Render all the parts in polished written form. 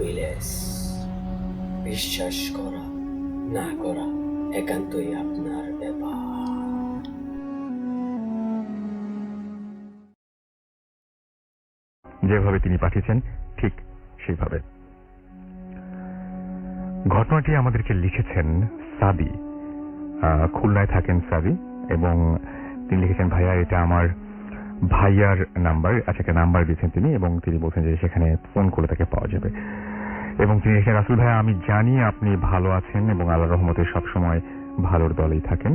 উইলেস। বিশ্বাস করা না করা একান্তই আপনার ব্যাপার। যেভাবে তিনি পাঠিয়েছেন ঠিক সেইভাবে। ঘটনাটি আমাদেরকে লিখেছেন সাবি। খুলনায় থাকেন সাবি, এবং তিনি লিখেছেন, ভাইয়া এটা আমার ভাইয়ার নাম্বার। আচ্ছা, একটা নাম্বার দিয়েছেন তিনি, এবং তিনি বলছেন যে সেখানে ফোন করলে তাকে পাওয়া যাবে। এবং তিনি লিখেছেন, রাসূল ভাইয়া, আমি জানি আপনি ভালো আছেন এবং আল্লাহর রহমতে সবসময় ভালোর দলেই থাকেন,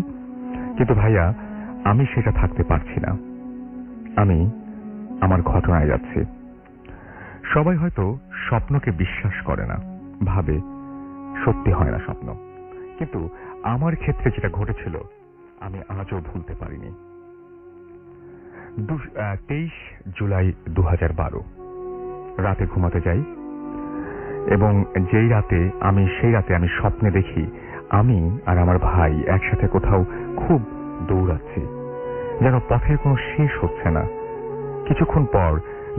কিন্তু ভাইয়া আমি সেটা থাকতে পারছি না। আমি আমার ঘটনায় যাচ্ছি। সবাই হয়তো স্বপ্নকে বিশ্বাস করে না, ভাবে সত্যি হয় না স্বপ্ন, কিন্তু আমার ক্ষেত্রে যেটা ঘটেছিল আমি আজও ভুলতে পারিনি। 23 জুলাই 2012 রাতে ঘুমাতে যাই, এবং সেই রাতে আমি স্বপ্নে দেখি আমি আর আমার ভাই একসাথে কোথাও খুব দৌড়াচ্ছি, যেন পথের কোনো শেষ হচ্ছে না। কিছুক্ষণ পর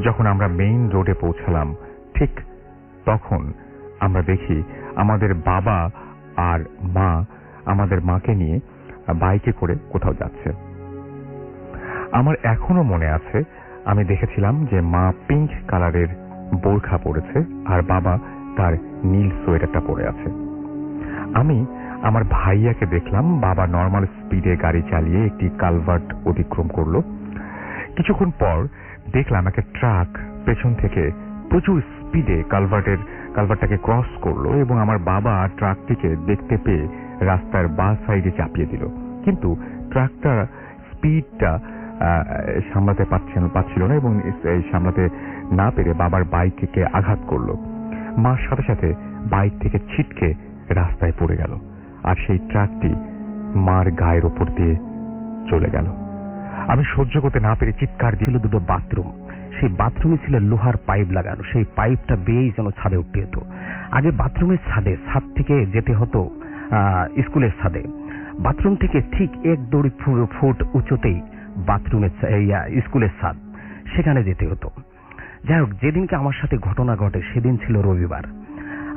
যখন আমরা মেইন রোডে পৌঁছালাম, ঠিক তখন আমরা দেখি আমাদের বাবা আর মা আমাদের মাকে নিয়ে বাইকে করে কোথাও যাচ্ছে। আমার এখনো মনে আছে, আমি দেখেছিলাম যে মা পিঙ্ক কালারের বোরখা পরেছে আর বাবা তার নীল সোয়েটারটা পরে আছে। আমি আমার ভাইয়াকে দেখলাম, বাবা নর্মাল স্পিডে গাড়ি চালিয়ে একটি কালভার্ট অতিক্রম করলো। কিছুক্ষণ পর দেখলাম একটা ট্রাক পেছন থেকে প্রচুর স্পিডে কালভার্টটাকে ক্রস করলো, এবং আমার বাবা ট্রাকটিকে দেখতে পেয়ে রাস্তার বাঁ সাইডে চাপিয়ে দিল। কিন্তু ট্রাকটা স্পিডটা সামলাতে পারছিল না, এবং সামলাতে না পেরে বাবার বাইককে আঘাত করলো। মার সাথে সাথে বাইক থেকে ছিটকে রাস্তায় পড়ে গেল, আর সেই ট্রাকটি মার গায়ের ওপর দিয়ে চলে গেল। আমি সহ্য করতে না পেরে চিৎকার দিল। দুটো বাথরুম, সেই বাথরুমে ছিল লোহার পাইপ লাগানো, সেই পাইপটা বেয়েই যেন ছাদে উঠতে হতো। আগে বাথরুমের ছাদ থেকে যেতে হতো স্কুলের ছাদে। বাথরুম থেকে ঠিক 1-2 ফুট উঁচুতেই বাথরুমের স্কুলের ছাদ, সেখানে যেতে হতো। যাই হোক, যেদিনকে আমার সাথে ঘটনা ঘটে সেদিন ছিল রবিবার।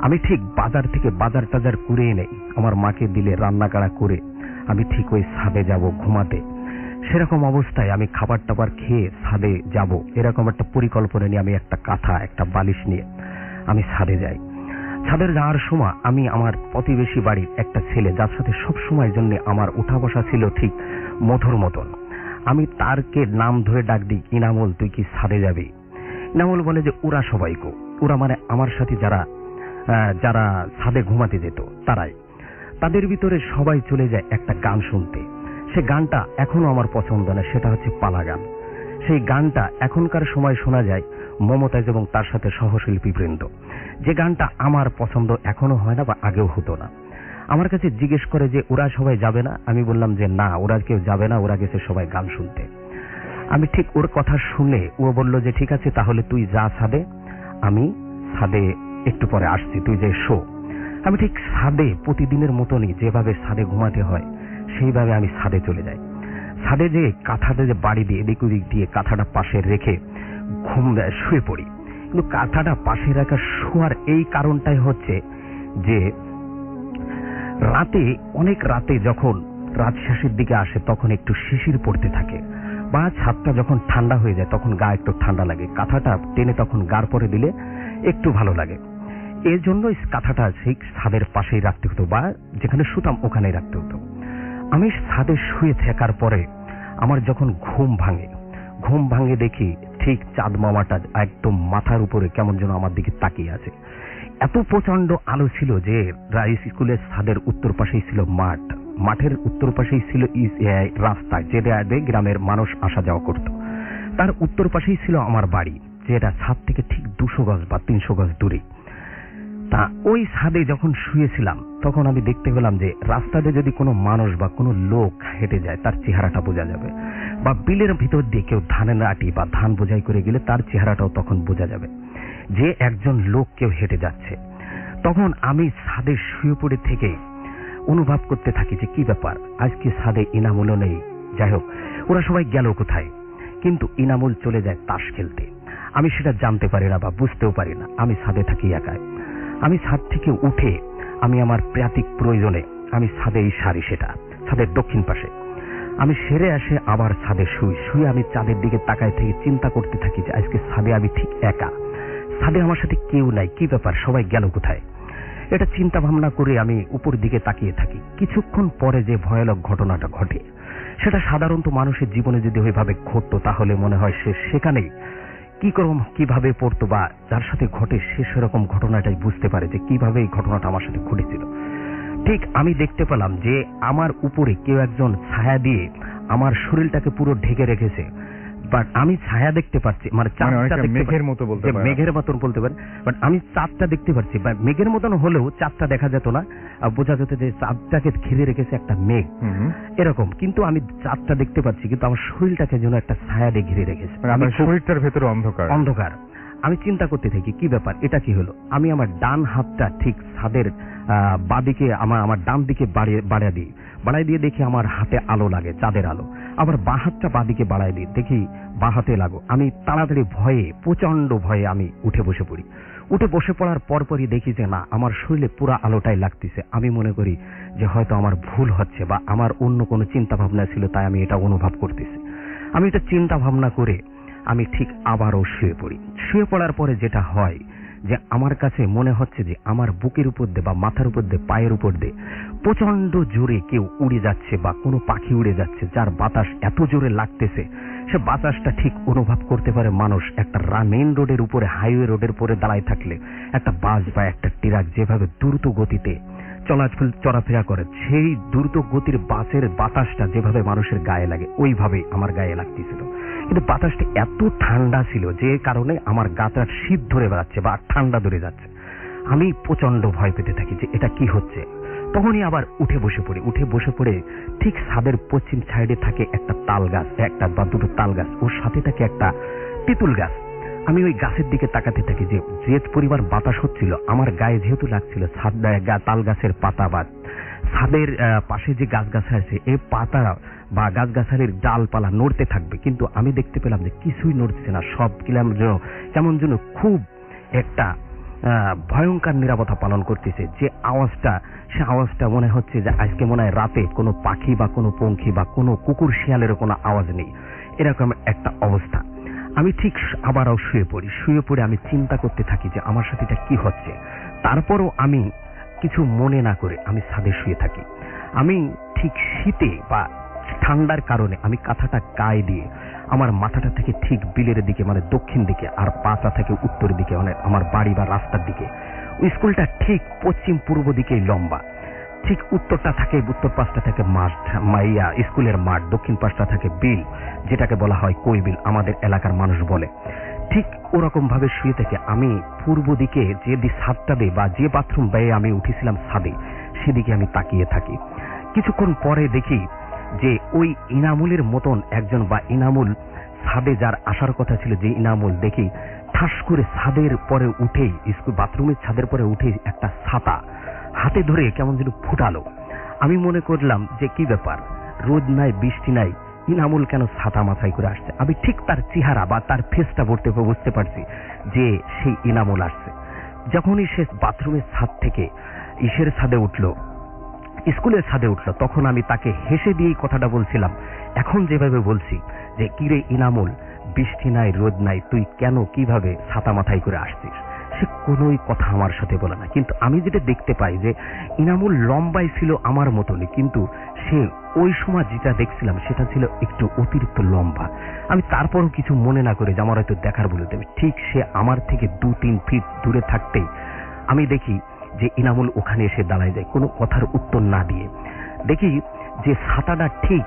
আমি ঠিক বাজার থেকে বাজার টাজার করে এনে আমার মাকে দিলে রান্না কাড়া করে আমি ঠিক ওই ছাদে যাব ঘুমাতে। সেরকম অবস্থায় আমি খাবার টাবার খেয়ে ছাদে যাব, এরকম একটা পরিকল্পনা নিয়ে আমি একটা কাঁথা একটা বালিশ নিয়ে আমি ছাদে যাই। ছাদে যাওয়ার সময় আমি আমার প্রতিবেশী বাড়ির একটা ছেলে, যার সাথে সব সময়ের জন্য আমার উঠা বসা ছিল ঠিক মধুর মতন, আমি তারকে নাম ধরে ডাক দিই, ইনামুল তুই কি ছাদে যাবি? ইনামুল বলে যে ওরা সবাই কো, ওরা মানে আমার সাথে যারা ছাদে ঘুমাতে যেত তারাই। তাদের ভিতরে সবাই চলে যায় একটা গান শুনতে। সে গানটা এখনো আমার পছন্দ না, সেটা হচ্ছে পালা গান। সেই গানটা এখনকার সময় শোনা যায় মমতাজ এবং তার সাথে সহশিল্পী বৃন্দ। যে গানটা আমার পছন্দ এখনো হয় না, বা আগেও হতো না। আমার কাছে জিজ্ঞেস করে যে ওরা সবাই যাবে না? আমি বললাম যে না, ওরা কেউ যাবে না, ওরা গেছে সবাই গান শুনতে। আমি ঠিক ওর কথা শুনে ও বলল যে ঠিক আছে, তাহলে তুই যা ছাদে, আমি ছাদে একটু পরে আসছি, তুই যে শো। আমি ঠিক ছাদে প্রতিদিনের মতনই যেভাবে ছাদে ঘুমাতে হয় সেইভাবে আমি ছাদে চলে যাই। ছাদে যে কাঁথাতে যে বাড়ি দিয়ে এদিক ওদিক দিয়ে কাঁথাটা পাশে রেখে শুয়ে পড়ি। কিন্তু কাঁথাটা পাশে রাখা শোয়ার এই কারণটাই হচ্ছে যে অনেক রাতে যখন রাত শেষের দিকে আসে তখন একটু শিশির পড়তে থাকে, বা ছাদটা যখন ঠান্ডা হয়ে যায় তখন গা একটু ঠান্ডা লাগে, কাঁথাটা টেনে তখন গার পরে দিলে একটু ভালো লাগে। এর জন্য কাঁথাটা সেই ছাদের পাশেই রাখতে হতো, বা যেখানে শুতাম ওখানেই রাখতে হতো। আমি ছাদে শুয়ে থাকার পরে আমার যখন ঘুম ভাঙে দেখি ঠিক চাঁদ মামাটা একদম মাথার উপরে কেমন যেন আমার দিকে তাকিয়ে আছে। এত প্রচন্ড আলো ছিল যে স্কুলের ছাদের উত্তর পাশেই ছিল মাঠের উত্তর পাশেই ছিল রাস্তা, যেটা গ্রামের মানুষ আসা যাওয়া করত। তার উত্তর পাশেই ছিল আমার বাড়ি, যেটা ছাদ থেকে ঠিক 200 গজ বা 300 গজ দূরে। তা ওই ছাদে যখন শুয়েছিলাম তখন আমি দেখতে পেলাম যে রাস্তাতে যদি কোনো মানুষ বা কোনো লোক হেঁটে যায় তার চেহারাটা বোঝা যাবে, বা বিলের ভিতর দিয়ে কেউ ধানের আটি বা ধান বোঝাই করে গেলে তার চেহারাটাও তখন বোঝা যাবে যে একজন লোক কেউ হেঁটে যাচ্ছে। তখন আমি ছাদে শুয়ে পড়ে থেকে অনুভব করতে থাকি যে কি ব্যাপার, আজকে ছাদে ইনামুলও নেই। যাই হোক, ওরা সবাই গেল কোথায়? কিন্তু ইনামুল চলে যায় তাস খেলতে। আমি সেটা জানতে পারি না বা বুঝতেও পারি না, আমি ছাদে থাকি একাই। আমি ছাদ থেকে উঠে আমি আমার প্রাতিক প্রয়োজনে আমি ছাদেই সারি, সেটা ছাদের দক্ষিণ পাশে। আমি সেরে আসে আবার ছাদে শুয়ে আমি চাঁদের দিকে তাকায় থেকে চিন্তা করতে থাকি যে আজকে ছাদে আমি ঠিক একা, ছাদে আমার সাথে কেউ নাই, কি ব্যাপার, সবাই গেল কোথায়। এটা চিন্তা ভাবনা করে আমি উপর দিকে তাকিয়ে থাকি। কিছুক্ষণ পরে যে ভয়ানক ঘটনাটা ঘটে, সেটা সাধারণত মানুষের জীবনে যদি ওইভাবে ঘটতো তাহলে মনে হয় সে সেখানেই কিভাবে পড়তো বা যার সাথে ঘটে সে সেরকম ঘটনাটাই বুঝতে পারে যে কিভাবে এই ঘটনাটা আমার সাথে ঘটেছিল। ঠিক আমি দেখতে পেলাম যে আমার উপরে কেউ একজন ছায়া দিয়ে আমার শরীরটাকে পুরো ঢেকে রেখেছে, বাট আমি ছায়া দেখতে পাচ্ছি, মানে মেঘের মতো বলতে পারেন, মেঘের মতন বলতে পারেন, বাট আমি চাঁদটা দেখতে পাচ্ছি। মেঘের মতন হলেও চাঁদটা দেখা যেত না, বোঝা যেত যে চাঁদটাকে ঘিরে রেখেছে একটা মেঘ এরকম, কিন্তু আমি চাঁদটা দেখতে পাচ্ছি, কিন্তু আমার শরীরটাকে যেন একটা ছায়া দিয়ে ঘিরে রেখেছে। আমার শরীরটার ভেতরে অন্ধকার। আমি চিন্তা করতে থাকি কি ব্যাপার, এটা কি হলো। আমি আমার ডান হাতটা ঠিক ছাদের বাঁদিকে আমার ডান দিকে বাড়াই দিয়ে দেখি আমার হাতে আলো লাগে, চাঁদের আলো। আবার বাঁ হাতটা বাঁদিকে বাড়াই দিই, দেখি বাঁ হাতে লাগো। আমি তাড়াতাড়ি প্রচন্ড ভয়ে আমি উঠে বসে পড়ার পরপরই দেখি যে না, আমার শরীরে পুরো আলোটাই লাগতেছে। আমি মনে করি যে হয়তো আমার ভুল হচ্ছে বা আমার অন্য কোনো চিন্তা ভাবনা ছিল, তাই আমি এটা অনুভব করতেছি। আমি এটা চিন্তা ভাবনা করে আমি ঠিক আবারও শুয়ে পড়ার পরে যেটা হয় যে আমার কাছে মনে হচ্ছে যে আমার বুকের উপর দিয়ে বা মাথার উপর দিয়ে পায়ের উপর দিয়ে প্রচন্ড জোরে কেউ উড়ে যাচ্ছে বা কোনো পাখি উড়ে যাচ্ছে, যার বাতাস এত জোরে লাগতেছে সে বাতাসটা ঠিক অনুভব করতে পারে মানুষ একটা মেইন রোডের উপরে, হাইওয়ে রোডের উপরে দাঁড়ায় থাকলে একটা বাস বা একটা ট্রাক যেভাবে দ্রুত গতিতে চলাফেরা করে, সেই দ্রুত গতির বাসের বাতাসটা যেভাবে মানুষের গায়ে লাগে ওইভাবেই আমার গায়ে লাগতেছিল। কিন্তু বাতাসটা এত ঠান্ডা ছিল যে কারণে আমার গাটা শীত ধরে বেড়াচ্ছে বা ঠান্ডা ধরে যাচ্ছে। আমি প্রচন্ড ভয় পেতে থাকি যে এটা কি হচ্ছে। তখনই আবার উঠে বসে পড়ে ঠিক ছাদের পশ্চিম সাইডে থাকে একটা তাল গাছ, একটা বা দুটো তাল গাছ, ওর সাথে থাকে একটা তেঁতুল গাছ। আমি ওই গাছের দিকে তাকাতে থাকি যে পরিমাণ বাতাস হচ্ছিল আমার গায়ে যেহেতু লাগছিল, তাল গাছের পাতা বা ছাদের পাশে যে গাছগাছালি আছে এই পাতা বা গাছগাছালির ডালপালা নড়তে থাকবে, কিন্তু আমি দেখতে পেলাম যে কিছুই নড়ছে না। সব কেমন যেন খুব একটা ভয়ঙ্কর নিরাপত্তা পালন করতেছে। সে আওয়াজটা মনে হচ্ছে যে আজকে মনে হয় রাতে কোনো পাখি বা কোনো পঙ্খী বা কোনো কুকুর শিয়ালেরও কোনো আওয়াজ নেই, এরকম একটা অবস্থা। আমি ঠিক আবারও শুয়ে পড়ে আমি চিন্তা করতে থাকি যে আমার সাথে এটা কি হচ্ছে। তারপরও আমি কিছু মনে না করে আমি ছাদে শুয়ে থাকি। আমি ঠিক শীতে বা ঠান্ডার কারণে আমি কাঁথাটা গায়ে দিয়ে আমার মাথাটা থেকে ঠিক বিলের দিকে মানে দক্ষিণ দিকে, আর পাটা থেকে উত্তর দিকে মানে আমার বাড়ি বা রাস্তার দিকে। ওই স্কুলটা ঠিক পশ্চিম পূর্ব দিকেই লম্বা। ঠিক উত্তর পাশটা থাকে স্কুলের মাঠ, দক্ষিণ পাশটা থাকে বিল, যেটাকে বলা হয় কই বিল আমাদের এলাকার মানুষ বলে। ঠিক ওরকম ভাবে শুয়ে থেকে আমি পূর্ব দিকে যে ছাদটা দিয়ে বা যে বাথরুম বেয়ে আমি উঠেছিলাম ছাদে, সেদিকে আমি তাকিয়ে থাকি। কিছুক্ষণ পরে দেখি যে ওই ইনামুলের মতন একজন বা ইনামুল ছাদে যার আসার কথা ছিল, যে ইনামুল দেখি ঠাস করে ছাদের পরে উঠেই স্কুল বাথরুমের ছাদের পরে উঠে একটা ছাতা হাতে ধরে কেমন যেন ফুটালো। আমি মনে করলাম যে কি ব্যাপার, রোদ নাই বৃষ্টি নাই, ইনামুল কেন ছাতা মাথায় করে আসছে। আমি ঠিক তার চেহারা বা তার ফেসটা বুঝতে পারছি যে সেই ইনামুল আসছে। যখনই সে বাথরুমের ছাদ থেকে স্কুলের ছাদে উঠলো, তখন আমি তাকে হেসে দিয়েই কথাটা বলছিলাম, এখন যেভাবে বলছি যে কিরে ইনামুল, বৃষ্টি নাই রোদ নাই, তুই কেন কিভাবে ছাতা মাথায় করে আসছিস। সে কোনোই কথা আমার সাথে বলে না, কিন্তু আমি যেটা দেখতে পাই যে ইনামুল লম্বাই ছিল আমার মতনই, কিন্তু সে ওই সময় যেটা দেখছিলাম সেটা ছিল একটু অতিরিক্ত লম্বা। আমি তারপরও কিছু মনে না করে যে আমার হয়তো দেখার বলে দেবে, ঠিক সে আমার থেকে 2-3 ফিট দূরে থাকতেই আমি দেখি যে ইনামুল ওখানে এসে দাঁড়ায় যায়, কোনো কথার উত্তর না দিয়ে। দেখি যে ছাতাটা ঠিক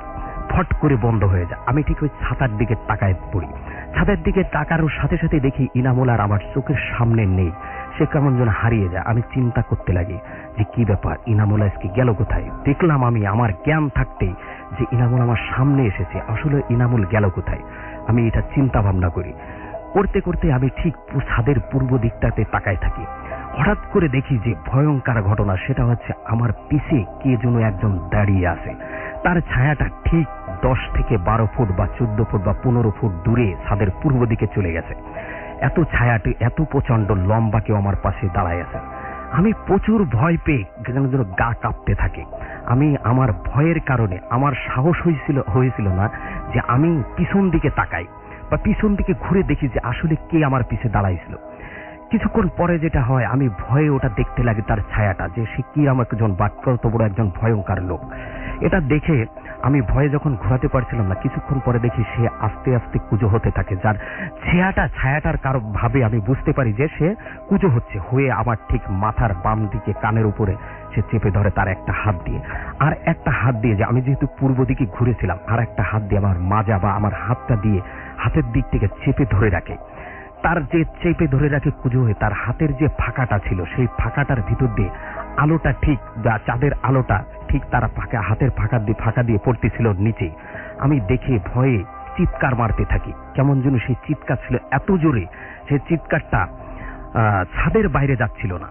ফট করে বন্ধ হয়ে যায়। আমি ঠিক ওই ছাতার দিকে তাকায় পড়ি। ছাদের দিকে তাকানোর সাথে সাথে দেখি ইনামুল আর আমার চোখের সামনে নেই, সে কেমন যেন হারিয়ে যায়। আমি চিন্তা করতে লাগি যে কি ব্যাপার, ইনামুল আজকে গেল কোথায়। দেখলাম আমি আমার জ্ঞান থাকতেই যে ইনামুল আমার সামনে এসেছে, আসলে ইনামুল গেল কোথায়। আমি এটা চিন্তা ভাবনা করতে করতে আমি ঠিক ছাদের পূর্ব দিকটাতে তাকায় থাকি। হঠাৎ করে দেখি যে ভয়ঙ্কর ঘটনা, সেটা হচ্ছে আমার পিছে কে যেন একজন দাঁড়িয়ে আছে। তার ছায়াটা ঠিক 10 থেকে 12 ফুট বা 14 ফুট বা 15 ফুট দূরে ছাদের পূর্ব দিকে চলে গেছে। এত ছায়াটি এত প্রচন্ড লম্বা কেউ আমার পাশে দাঁড়ায় আছে। আমি প্রচুর ভয় পেয়ে যেন যেন গা কাঁপতে থাকে। আমি আমার ভয়ের কারণে আমার সাহস হয়েছিল না যে আমি পিছন দিকে তাকাই বা পিছন দিকে ঘুরে দেখি যে আসলে কে আমার পিছে দাঁড়াইছিল। কিছুক্ষণ পরে যেটা হয়, আমি ভয়ে ওটা দেখতে লাগে, তার ছায়াটা, যে সে কি আমাকে একজন বাক্যত বড় একজন ভয়ঙ্কর লোক। এটা দেখে আমি ভয়ে যখন ঘোরাতে পারছিলাম না, কিছুক্ষণ পরে দেখি সে আস্তে আস্তে কুজো হতে থাকে, যার ছায়াটার কারো ভাবে আমি বুঝতে পারি যে সে কুজো হয়ে আমার ঠিক মাথার বাম দিকে কানের উপরে সে চেপে ধরে তার একটা হাত দিয়ে, আর একটা হাত দিয়ে, যে আমি যেহেতু পূর্ব দিকে ঘুরেছিলাম, আর একটা হাত দিয়ে আমার মাজা বা আমার হাতটা দিয়ে হাতের দিক থেকে চেপে ধরে রাখে। তার যে চেপে ধরে রাখে কুজো হয়ে, তার হাতের যে ফাঁকাটা ছিল সেই ফাঁকাটার ভিতর দিয়ে আলোটা ঠিক, চাঁদের আলোটা ঠিক তার হাতের ফাঁকা দিয়ে পড়তেছিল নিচে। আমি দেখে ভয়ে চিৎকার মারতে থাকি। কেমন যেন সেই চিৎকার ছিল এত জোরে, সেই চিৎকারটা ছাদের বাইরে যাচ্ছিল না,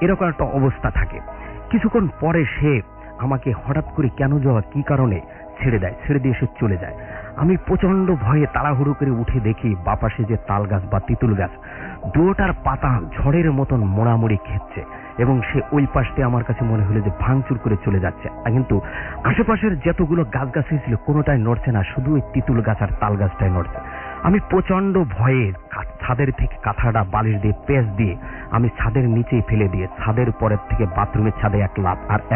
এরকম একটা অবস্থা থাকে। কিছুক্ষণ পরে সে আমাকে হঠাৎ করে কেন যাওয়া কি কারণে ছেড়ে দিয়ে সে চলে যায়। আমি প্রচন্ড ভয়ে তাড়াহুড়ো করে উঠে দেখি বাপাশে যে তাল গাছ বা তিতুল গাছ, দুটার পাতা ঝড়ের মতন মোড়ামুড়ি খেচ্ছে, এবং সে ওই পাশে আমার কাছে মনে হলো যে ভাঙচুর করে চলে যাচ্ছে। কিন্তু আশেপাশের যতগুলো গাছগাছালি ছিল কোনোটাই নড়ছে না, শুধু ওই তিতুল গাছ আর তাল গাছটাই নড়ছে। আমি প্রচন্ড ভয়ে ছাদের থেকে কাঁথাটা বালিশ দিয়ে পেঁচ দিয়ে আমি ছাদের নিচেই ফেলে দিয়ে ছাদের পরের থেকে বাথরুমের ছাদে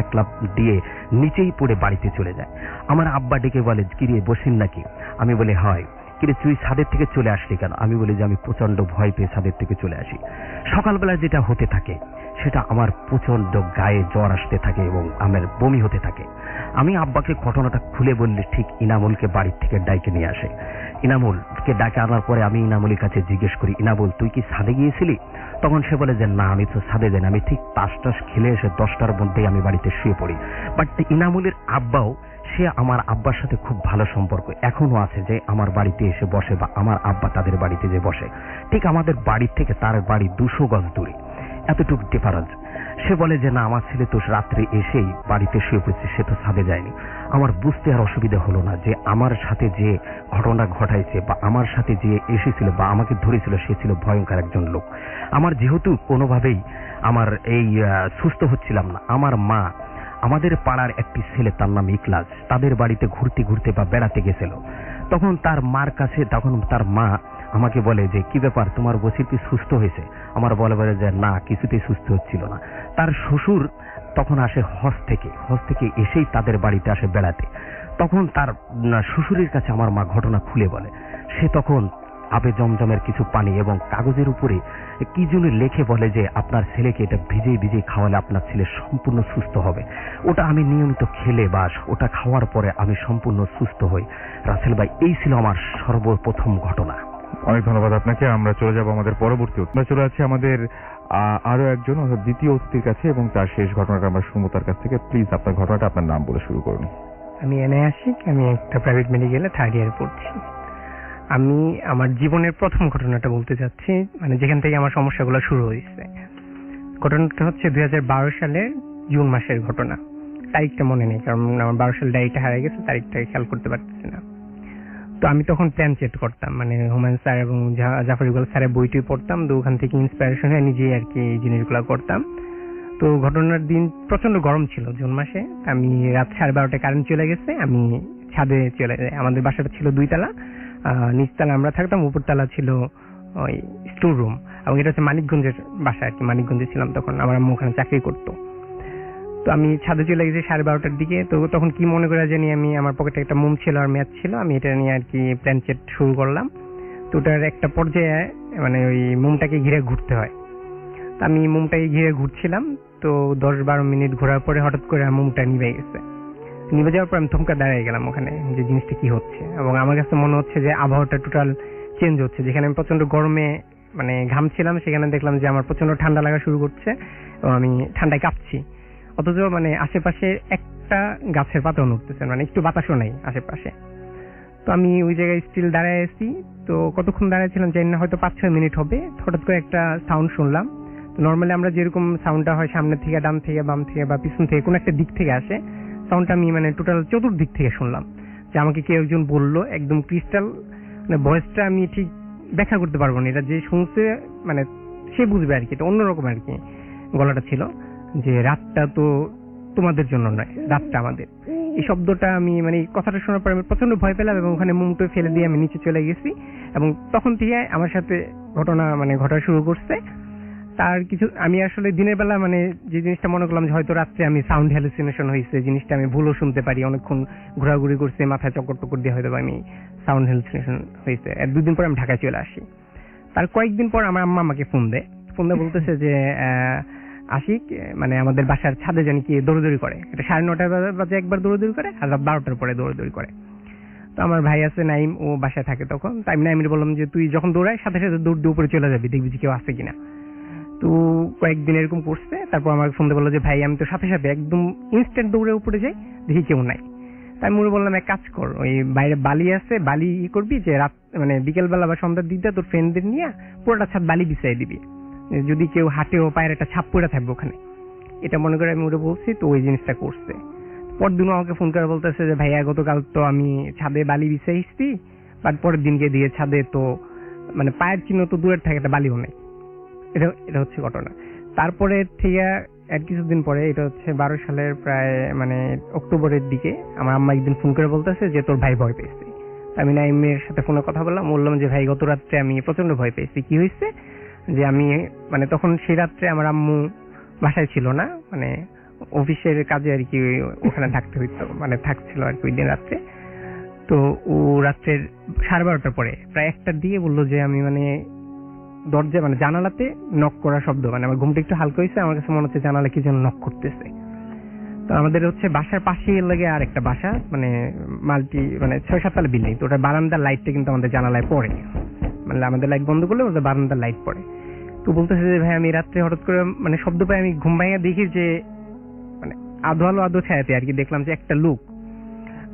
এক লাফ দিয়ে নিচেই পড়ে বাড়িতে চলে যায়। আমার আব্বা ডেকে বলে, কিরে বসিন নাকি? আমি বলি হয়। কিরে তুই ছাদের থেকে চলে আসলি কেন? আমি বলি যে আমি প্রচন্ড ভয় পেয়ে ছাদের থেকে চলে আসি। সকালবেলা যেটা হতে থাকে সেটা আমার প্রচন্ড গায়ে জ্বর আসতে থাকে এবং আমার বমি হতে থাকে। আমি আব্বাকে ঘটনাটা খুলে বললে ঠিক ইনামুলকে বাড়ির থেকে ডাইকে নিয়ে আসে। ইনামুলকে ডাকে আনার পরে আমি ইনামুলের কাছে জিজ্ঞেস করি, ইনামুল তুই কি ছাদে গিয়েছিলি? তখন সে বলে যে না, আমি তো ছাদে যাই না, আমি ঠিক তাস খেলে এসে 10টার মধ্যেই আমি বাড়িতে শুয়ে পড়ি। বাট ইনামুলের আব্বাও, সে আমার আব্বার সাথে খুব ভালো সম্পর্ক এখনো আছে, যে আমার বাড়িতে এসে বসে বা আমার আব্বা তাদের বাড়িতে যে বসে। ঠিক আমাদের বাড়ির থেকে তার বাড়ি 200 গজ দূরে, এতটুকু ডিফারেন্স। সে বলে যে না, আমার ছেলে তো রাত্রে এসেই বাড়িতে শুয়ে পড়েছে, সে তো ছাদে যায়নি। আমার বুঝতে আর অসুবিধা হলো না যে আমার সাথে যে ঘটনা ঘটাইছে বা আমার সাথে যে এসেছিল বা আমাকে ধরেছিল সে ছিল ভয়ঙ্কর একজন লোক। আমার যেহেতু কোনোভাবেই আমার এই সুস্থ হচ্ছিলাম না, আমার মা আমাদের পাড়ার একটি ছেলে, তার নাম ইকলাস, তাদের বাড়িতে ঘুরতে বা বেড়াতে গেছিল। তখন তার মা আমাকে বলে যে কি ব্যাপার, তোমার বসির কি সুস্থ হয়েছে? আমার বলে যে না, কিছুতেই সুস্থ হচ্ছিল না। তার শ্বশুর তখন আসে হজ থেকে এসেই তাদের বাড়িতে আসে বেড়াতে। তখন তার শ্বশুরের কাছে আমার মা ঘটনা খুলে বলে। সে তখন আবে জমজমের কিছু পানি এবং কাগজের উপরে কি জন্য লেখে বলে যে আপনার ছেলেকে এটা ভিজে খাওয়ালে আপনার ছেলে সম্পূর্ণ সুস্থ হবে। ওটা আমি নিয়মিত খেলে বা ওটা খাওয়ার পরে আমি সম্পূর্ণ সুস্থ হই। রাসেল ভাই, এই ছিল আমার সর্বপ্রথম ঘটনা। অনেক ধন্যবাদ আপনাকে। আমরা চলে যাব আমাদের পরবর্তী আমরা চলে যাচ্ছি আমাদের আরো একজন অর্থাৎ দ্বিতীয় অতিথির কাছে, এবং তার শেষ ঘটনাটা আমরা শুনবো তার কাছ থেকে। প্লিজ আপনার ঘটনাটা, আপনার নাম বলে শুরু করুন। আমি এনআই আশিক, আমি একটা প্রাইভেট মেডিকেলে 3rd ইয়ারে পড়ছি। আমি আমার জীবনের প্রথম ঘটনাটা বলতে চাচ্ছি, মানে যেখান থেকে আমার সমস্যাগুলো শুরু হয়েছে। ঘটনাটা হচ্ছে 2012 সালের জুন মাসের ঘটনা। তারিখটা মনে নেই, কারণ আমার 12 সাল ডায়েরিটা হারিয়ে গেছে, তারিখটা খেয়াল করতে পারতেছি না। তো আমি তখন প্ল্যান চেট করতাম, মানে হুমায়ুন স্যার এবং জাফর ইকবাল স্যারের বইটি পড়তাম, তো ওখান থেকে ইন্সপিরেশন হয়ে নিজেই আর কি এই জিনিসগুলো করতাম। তো ঘটনার দিন প্রচন্ড গরম ছিল জুন মাসে। আমি রাত 12:30 কারেন্ট চলে গেছে, আমি ছাদে চলে যাই। আমাদের বাসাটা ছিল 2 তলা, নিচতলা আমরা থাকতাম, উপরতলা ছিল ওই স্টোর রুম, এবং এটা হচ্ছে মানিকগঞ্জের বাসা আর কি। মানিকগঞ্জে ছিলাম তখন, আমার আম্মু ওখানে চাকরি করতো। তো আমি ছাদে চলে গেছি 12:30টার দিকে। তো তখন কি মনে করে জানি, আমি আমার পকেটে একটা মোম ছিল আর ম্যাচ ছিল, আমি এটা নিয়ে আর কি প্ল্যান চেট শুরু করলাম। তো ওটার একটা পর্যায়ে মানে ওই মোমটাকে ঘিরে ঘুরতে হয়। তো আমি মোমটাকে ঘিরে ঘুরছিলাম, তো 10-12 মিনিট ঘোরার পরে হঠাৎ করে মোমটা নিভে গেছে। নিভে যাওয়ার পর আমি থমকে দাঁড়িয়ে গেলাম ওখানে, যে জিনিসটা কি হচ্ছে। এবং আমার কাছে মনে হচ্ছে যে আবহাওয়াটা টোটাল চেঞ্জ হচ্ছে। যেখানে আমি প্রচন্ড গরমে মানে ঘামছিলাম, সেখানে দেখলাম যে আমার প্রচন্ড ঠান্ডা লাগা শুরু করছে এবং আমি ঠান্ডায় কাঁপছি। অথচ মানে আশেপাশে একটা গাছের পাতাও নড়তেছে, মানে একটু বাতাসও নেই আশেপাশে। তো আমি ওই জায়গায় স্টিল দাঁড়ায় আছি। তো কতক্ষণ দাঁড়াইছিলাম জানি না, হয়তো 5-6 মিনিট হবে। হঠাৎ করে একটা সাউন্ড শুনলাম। নর্মালি আমরা যেরকম সাউন্ডটা হয় সামনে থেকে, ডান থেকে, বাম থেকে বা পিছন থেকে কোনো একটা দিক থেকে আসে, সাউন্ডটা আমি মানে টোটাল চতুর্দিক থেকে শুনলাম। যে আমাকে কেউ একজন বললো একদম ক্রিস্টাল, মানে ভয়েসটা আমি ঠিক ব্যাখ্যা করতে পারবো না, এটা যে শুনছে মানে সে বুঝবে আর কি, এটা অন্যরকম আর কি। গলাটা ছিল যে রাতটা তো তোমাদের জন্য নয়, রাতটা আমাদের। এই শব্দটা আমি মানে এই কথাটা শোনার পর আমি প্রচন্ড ভয় পেলাম এবং ওখানে মুমটো ফেলে দিয়ে আমি নিচে চলে গেছি এবং তখন থেকে আমার সাথে ঘটনা মানে ঘটা শুরু করছে। তার কিছু আমি আসলে দিনের বেলা মানে যে জিনিসটা মনে করলাম যে হয়তো রাত্রে আমি সাউন্ড হ্যালুসিনেশন হয়েছে, জিনিসটা আমি ভুলও শুনতে পারি, অনেকক্ষণ ঘোরাঘুরি করছে, মাথায় চক্কর টক্কর দিয়ে হয়তো আমি সাউন্ড হ্যালুসিনেশন হয়েছে। আর 2 দিন পর আমি ঢাকায় চলে আসি। তার কয়েকদিন পর আমার আম্মা আমাকে ফোন দেয় বলতেছে যে আশিক মানে আমাদের বাসার ছাদে জানি কি দৌড়দৌড়ি করে, এটা 9:30 বাজে একবার দৌড়দৌড়ি করে আর রাত 12টার পরে দৌড়দৌড়ি করে। তো আমার ভাই আছে নাইম, ও বাসায় থাকে তখন। তাই আমি নাইমের বললাম যে তুই যখন দৌড়ায় সাথে সাথে দৌড় দিয়ে উপরে চলে যাবি, দেখবি যে কেউ আছে কিনা। তো কয়েকদিন এরকম করছে। তারপর আমাকে ফোন দিয়ে বললো যে ভাই আমি তো সাথে সাথে একদম ইনস্ট্যান্ট দৌড়ে উপরে যাই, দেখি কেউ নাই। তাই আমি বললাম এক কাজ কর, ওই বাইরে বালি আছে, বালি করবি যে রাত মানে বিকেলবেলা বা সন্ধ্যার দিকটা তোর ফ্রেন্ডদের নিয়ে পুরোটা ছাদ বালি বিছাই দিবি, যদি কেউ হাঁটেও পায়ের একটা ছাপ পড়ে থাকবে ওখানে। এটা মনে করে আমি ওটা বলছি, তো ওই জিনিসটা করছে। পরদিনও আমাকে ফোন করে বলতেছে যে ভাইয়া গতকাল তো আমি ছাদে বালি বিছাইছি, বাট পরের দিনকে দিয়ে ছাদে তো মানে পায়ের চিহ্ন তো দূরের থাকে, একটা বালিও নেই। এটা হচ্ছে ঘটনা। তারপরে ঠিক আর কিছুদিন পরে, এটা হচ্ছে 12 সালের প্রায় মানে অক্টোবরের দিকে, আমার আম্মা একদিন ফোন করে বলতেছে যে তোর ভাই ভয় পেয়েছে। আমি নাইমের সাথে ফোনে কথা বললাম যে ভাই গত রাত্রে আমি প্রচন্ড ভয় পেয়েছি। কি হয়েছে যে আমি মানে তখন সেই রাত্রে আমার আম্মু বাসায় ছিল না, মানে অফিসের কাজে আর কি ওখানে থাকতে হইতো, মানে থাকছিল আর কি ওই দিন রাত্রে। তো ও রাত্রের 12:30টার পরে প্রায় 1টার দিকে বললো যে আমি মানে দরজা মানে জানালাতে নক করা শব্দ, মানে আমার ঘুমটা একটু হালকা হয়েছে, আমার কাছে মনে হচ্ছে জানালা কি যেন নক করতেছে। তো আমাদের হচ্ছে বাসার পাশে লাগে আর একটা বাসা, মানে মাল্টি মানে 6-7 তলা বিল্ডিং। তো ওটা বারান্দার লাইটটা কিন্তু আমাদের জানালায় পড়ে, মানে আমাদের লাইট বন্ধ করলে ওদের বারান্দার লাইট পড়ে। তো বলতেছে যে ভাই আমি রাত্রে হঠাৎ করে মানে শব্দ পাই, আমি ঘুম ভাঙা দেখি যে মানে আধো ছায়াতে আর কি দেখলাম যে একটা লোক,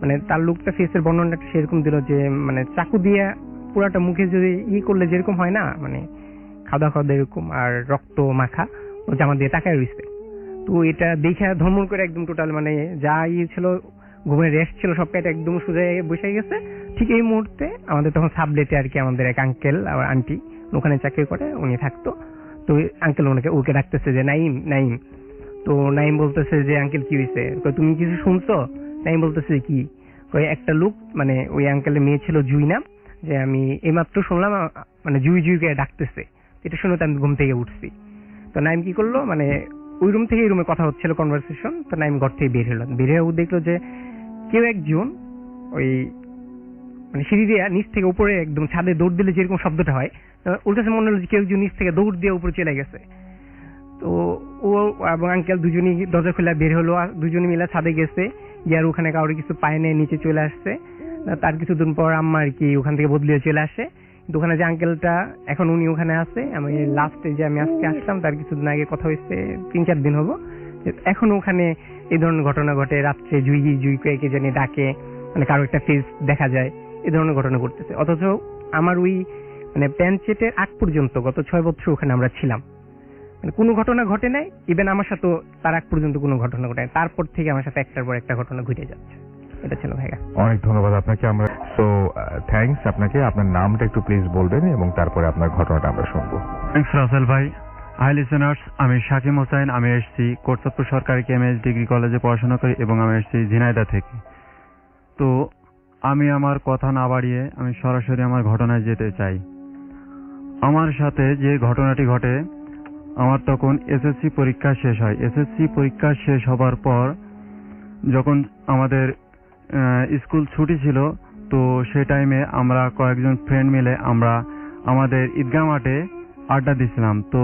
মানে তার লোকটা ফেসের বর্ণনাটা সেরকম দিল যে মানে চাকু দিয়ে পুরাটা মুখে যদি করলে যেরকম হয় না, মানে খাওয়া এরকম, আর রক্ত মাখা, ও জামা দিয়ে তাকায় রয়েছে। তো এটা দেখে ধর্মন করে একদম টোটাল মানে যা ছিল ঘুমের রেস্ট ছিল সব কেটে একদম সোজা বসে গেছে। ঠিক এই মুহূর্তে আমাদের তখন সাবলেটে আর কি আমাদের এক আঙ্কেল আর আন্টি ওখানে চাকরি করে, উনি থাকতো। তো আঙ্কেল ওকে ডাকতেছে যে নাইম। তো নাইম বলতেছে যে আঙ্কেল কি হয়েছে, তুমি কিছু শুনছো? নাইম বলতেছে কি, একটা লোক মানে ওই আঙ্কেলের মেয়ে ছিল জুই নাম, যে আমি এইমাত্র শুনলাম মানে জুইকে ডাকতেছে। এটা শুনে তো আমি ঘুম থেকে উঠছি। তো নাইম কি করলো, মানে ওই রুম থেকে এই রুমে কথা হচ্ছিল কনভারসেশন। তো নাইম ঘর থেকে বের হলো, ও দেখলো যে কেউ একজন ওই মানে সিঁড়ি দিয়ে নিচ থেকে উপরে একদম ছাদে দৌড় দিলে যেরকম শব্দটা হয়, ওর কাছে মনে হলো যে কেউ একজন নিচ থেকে দৌড় দিয়ে উপরে চলে গেছে। তো ও এবং আঙ্কেল দুজনই দরজা খুলে বের হলো, দুজনে মিলে ছাদে গেছে, গিয়ে ওখানে কাউরে কিছু পায় না, নিচে চলে আসছে। তার কিছুদিন পর আম্মা আর কি ওখান থেকে বদলিয়ে চলে আসে। কিন্তু ওখানে যে আঙ্কেলটা এখন উনি ওখানে আছে, আমি লাস্টে যে আমি আজকে আসলাম তার কিছুদিন আগে কথা হয়েছে, 3-4 দিন হবো, এখন ওখানে এই ধরনের ঘটনা ঘটে। রাত্রে জুইকে জানি ডাকে, মানে কারো একটা ফেস দেখা যায়, এই ধরনের ঘটনা ঘটতেছে। অথচ আমার ওই মানে প্যানচেটের আগ পর্যন্ত গত 6 বছর ওখানে আমরা ছিলাম, মানে কোনো ঘটনা ঘটে নাই। ইভেন আমার সাথে তার আগ পর্যন্ত কোনো ঘটনা ঘটে নাই, তারপর থেকে আমার সাথে একটার পর একটা ঘটনা ঘটে যাচ্ছে। এটা ছিল ভাইয়া। অনেক ধন্যবাদ আপনাকে। আমরা সো থ্যাঙ্কস আপনাকে। আপনার নামটা একটু প্লিজ বলবেন এবং তারপরে আপনার ঘটনাটা আমরা শুনবো। থ্যাঙ্কস রাসেল ভাই। হাই লিসেনার্স, আমি শাকিম হোসেন। আমি এসেছি কোটচাঁদপুর সরকারি কেএমএইচ ডিগ্রি কলেজে পড়াশোনা করি এবং আমি এসেছি ঝিনাইদহ থেকে। তো আমি আমার কথা না বাড়িয়ে আমি সরাসরি আমার ঘটনায় যেতে চাই। আমার সাথে যে ঘটনাটি ঘটে, আমার তখন এসএসসি পরীক্ষা শেষ হয়। এসএসসি পরীক্ষা শেষ হবার পর যখন আমাদের স্কুল ছুটি ছিল, তো সেই টাইমে আমরা কয়েকজন ফ্রেন্ড মিলে আমরা আমাদের ঈদগাহ মাঠে আড্ডা দিছিলাম। তো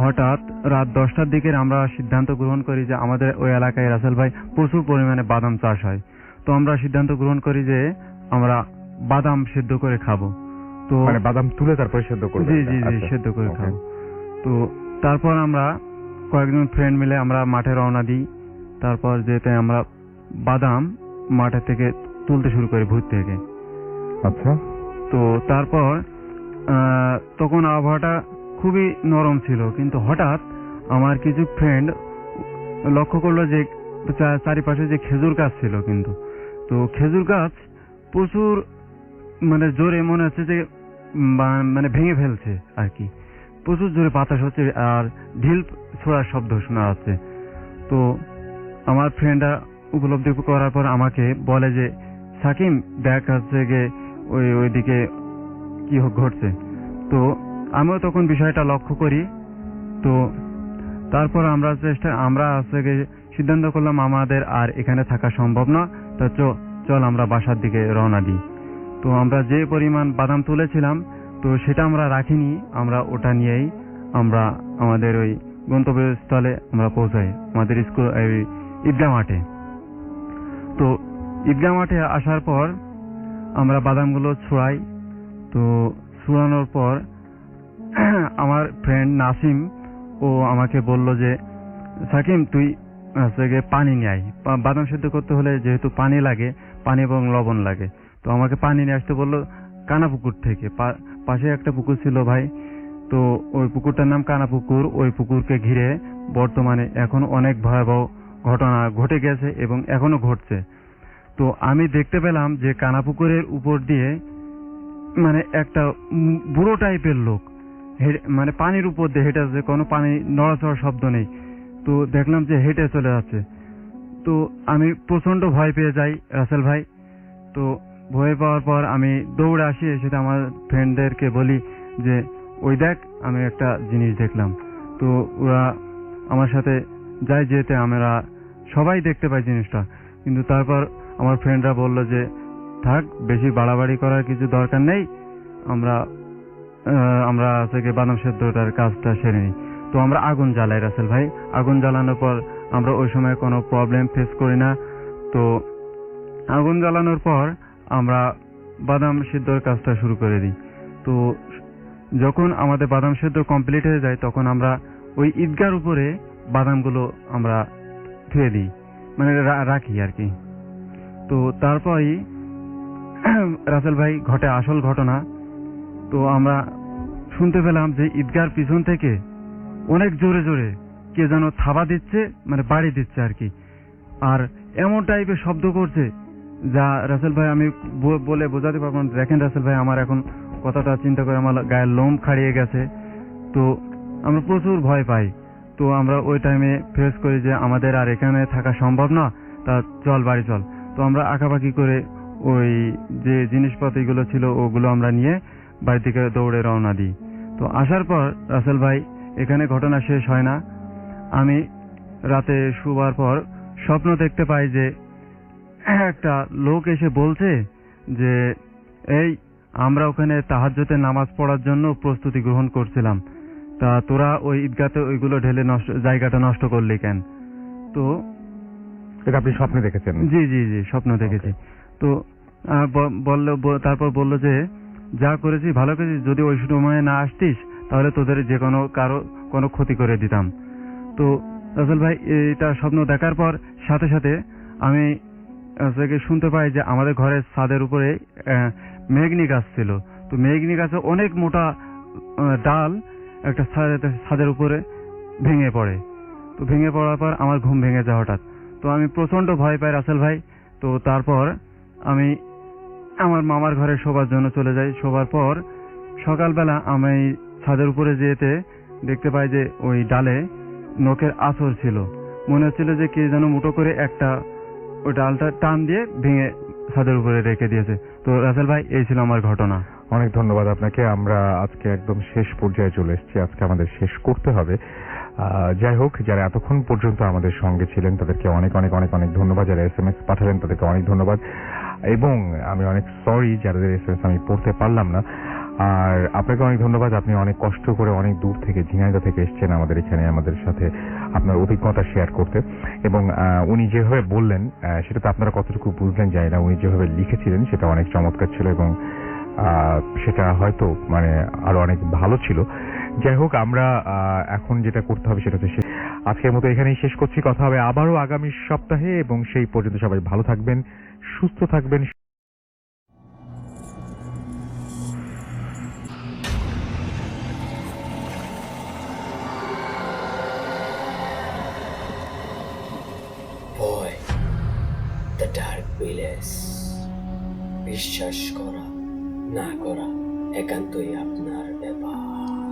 হঠাৎ রাত 10টার দিকে আমরা সিদ্ধান্ত গ্রহণ করি যে আমাদের ওই এলাকায় রাসেল ভাই প্রচুর পরিমাণে বাদাম চাষ হয়। তো আমরা সিদ্ধান্ত গ্রহণ করি যে আমরা বাদাম সেদ্ধ করে খাবো। তো মানে বাদাম তুলে তারপরে সেদ্ধ করব? জি, সেদ্ধ করে খাবো। তো তারপর আমরা কয়েকজন ফ্রেন্ড মিলে আমরা মাঠে রওনা দিই। তারপর যেতে আমরা বাদাম মাঠে থেকে তুলতে শুরু করি, ভূত থেকে। আচ্ছা। তো তারপর তখন আবহাওয়াটা খুবই নরম ছিল, কিন্তু হঠাৎ আমার কিছু ফ্রেন্ড লক্ষ্য করলো যে চারিপাশে যে খেজুর গাছ ছিল, কিন্তু তো খেজুর গাছ প্রচুর মানে জোরে মনে হচ্ছে যে মানে ভেঙে ফেলছে আর কি। প্রচুর জোরে বাতাস হচ্ছে আর ঢিল ছোড়ার শব্দ শোনা যাচ্ছে। তো আমার ফ্রেন্ডরা উপলব্ধি করার পর আমাকে বলে যে সাকিম দেখ হচ্ছে গিয়ে ওইদিকে কি ঘটছে। তো আমিও তখন বিষয়টা লক্ষ্য করি। তো তারপর আমরা হচ্ছে গিয়ে সিদ্ধান্ত করলাম আমাদের আর এখানে থাকা সম্ভব না, তো চল আমরা বাসার দিকে রওনা দিই। তো আমরা যে পরিমাণ বাদাম তুলেছিলাম তো সেটা আমরা রাখিনি, আমরা ওটা নিয়েই আমরা আমাদের ওই গন্তব্যস্থলে আমরা পৌঁছাই, আমাদের স্কুল ঈদগাহ মাঠে। তো ঈদগাহ মাঠে আসার পর আমরা বাদামগুলো ছুড়াই। তো ছুড়ানোর পর আমার ফ্রেন্ড নাসিম ও আমাকে বলল যে সাকিম তুই পানি নিয়ে আয়, বাদাম সেদ্ধ করতে হলে যেহেতু পানি লাগে, পানি এবং লবণ লাগে। তো আমাকে পানি নিয়ে আসতে বললো কানাপুকুর থেকে, পাশে একটা পুকুর ছিল ভাই। তো ওই পুকুরটার নাম কানাপুকুর। ওই পুকুরকে ঘিরে বর্তমানে এখন অনেক ভয়াবহ ঘটনা ঘটে গেছে এবং এখনো ঘটছে। তো আমি দেখতে পেলাম যে কানাপুকুরের উপর দিয়ে মানে একটা বুড়ো টাইপের লোক মানে পানির উপর দিয়ে হেঁটে আসছে, কোনো পানি নড়াচড়ার শব্দ নেই। তো দেখলাম যে হেঁটে চলে যাচ্ছে। তো আমি প্রচন্ড ভয় পেয়ে যাই রাসেল ভাই। তো ভয় পাওয়ার পর আমি দৌড়ে আসি, এসে আমার ফ্রেন্ডদেরকে বলি যে ওই দেখ আমি একটা জিনিস দেখলাম। তো ওরা আমার সাথে যাই, যেতে আমরা সবাই দেখতে পাই জিনিসটা। কিন্তু তারপর আমার ফ্রেন্ডরা বলল যে থাক, বেশি বাড়াবাড়ি করার কিছু দরকার নেই, আমরা থেকে বাদাম সেদ্ধটার কাজটা সেরে নিই। তো আমরা আগুন জ্বালাই রাসেল ভাই। আগুন জ্বালানোর পর আমরা ওই সময় কোনো প্রবলেম ফেস করি না। তো আগুন জ্বালানোর পর আমরা বাদাম সিদ্ধর কাজটা শুরু করে দিই। তো যখন আমাদের বাদাম সিদ্ধ কমপ্লিট হয়ে যায় তখন আমরা ওই ঈদগাহর উপরে বাদামগুলো আমরা ধুয়ে দিই, মানে রাখি আর কি। তো তারপরই রাসেল ভাই ঘটে আসল ঘটনা। তো আমরা শুনতে পেলাম যে ঈদগাহর পিছন থেকে অনেক জোরে জোরে কে যেন থাবা দিচ্ছে, মানে বাড়ি দিচ্ছে আর কি। আর এমন টাইপের শব্দ করছে যা রাসেল ভাই আমি বলে বোঝাতে পারবো না। দেখেন রাসেল ভাই, আমার এখন কথাটা চিন্তা করে আমার গায়ের লোম খাড়িয়ে গেছে। তো আমরা প্রচুর ভয় পাই। তো আমরা ওই টাইমে ফেস করি যে আমাদের আর এখানে থাকা সম্ভব না, তা চল বাড়ি চল। তো আমরা আঁকাবাকি করে ওই যে জিনিসপত্রগুলো ছিল ওগুলো আমরা নিয়ে বাড়ি থেকে দৌড়ে রওনা দিই। তো আসার পর রাসেল ভাই এখানে ঘটনা শেষ হয় না। আমি রাতে শোবার পর স্বপ্ন দেখতে পাই যে একটা লোক এসে বলছে যে এই আমরা ওখানে তাহাজ্জুদের নামাজ পড়ার জন্য প্রস্তুতি গ্রহণ করছিলাম, তা তোরা ওই ঈদগাতে ওইগুলো ঢেলে জায়গাটা নষ্ট করলি কেন? তো এটা আপনি স্বপ্নে দেখেছেন? জি জি জি, স্বপ্ন দেখেছি। তো তারপর বললো যে যা করেছি ভালো করেছি, যদি ওই সময়ে না আসতিস তাহলে তোদের যে কোনো ক্ষতি করে দিতাম। তো রাসেল ভাই এটা স্বপ্ন দেখার পর সাথে সাথে আমি শুনতে পাই যে আমাদের ঘরের ছাদের উপরে মেঘনি গাছ ছিল। তো মেঘনি গাছে অনেক মোটা ডাল একটা ছাদের উপরে ভেঙে পড়ে। তো ভেঙে পড়ার পর আমার ঘুম ভেঙে যায় হঠাৎ। তো আমি প্রচন্ড ভয় পাই রাসেল ভাই। তো তারপর আমি আমার মামার ঘরে শোবার জন্য চলে যাই। শোবার পর সকালবেলা আমি ছাদের উপরে যেতে দেখতে পাই যে ওই ডালে নখের আঁচড় ছিল। মনে হচ্ছিল যে কে যেন মুঠো করে একটা ওই ডালটা টান দিয়ে ভেঙে ছাদের উপরে রেখে দিয়েছে। তো রাসেল ভাই এই ছিল আমার ঘটনা। অনেক ধন্যবাদ আপনাকে। আমরা আজকে একদম শেষ পর্যায়ে চলে এসেছি, আজকে আমাদের শেষ করতে হবে। যাই হোক, যারা এতক্ষণ পর্যন্ত আমাদের সঙ্গে ছিলেন তাদেরকে অনেক অনেক অনেক অনেক ধন্যবাদ। যারা SMS পাঠালেন তাদেরকে অনেক ধন্যবাদ, এবং আমি অনেক সরি যাদের SMS আমি পড়তে পারলাম না। আর আপনাকে অনেক ধন্যবাদ, আপনি অনেক কষ্ট করে অনেক দূর থেকে ঝিনাইদহ থেকে এসেছেন আমাদের এখানে আমাদের সাথে আপনার অভিজ্ঞতা শেয়ার করতে। এবং উনি যেভাবে বললেন সেটা তো আপনারা কতটুকু বুঝলেন জানি না, উনি যেভাবে লিখেছিলেন সেটা অনেক চমৎকার ছিল এবং সেটা হয়তো মানে আরো অনেক ভালো ছিল। যাই হোক, আমরা এখন যেটা করতে হবে সেটা হচ্ছে আজকের মতো এখানেই শেষ করছি। কথা হবে আবারও আগামী সপ্তাহে, এবং সেই পর্যন্ত সবাই ভালো থাকবেন, সুস্থ থাকবেন। ভয়, দ্য ডার্ক ভিলেজ। বিশ্বাস করা না করা একান্তই আপনার ব্যাপার।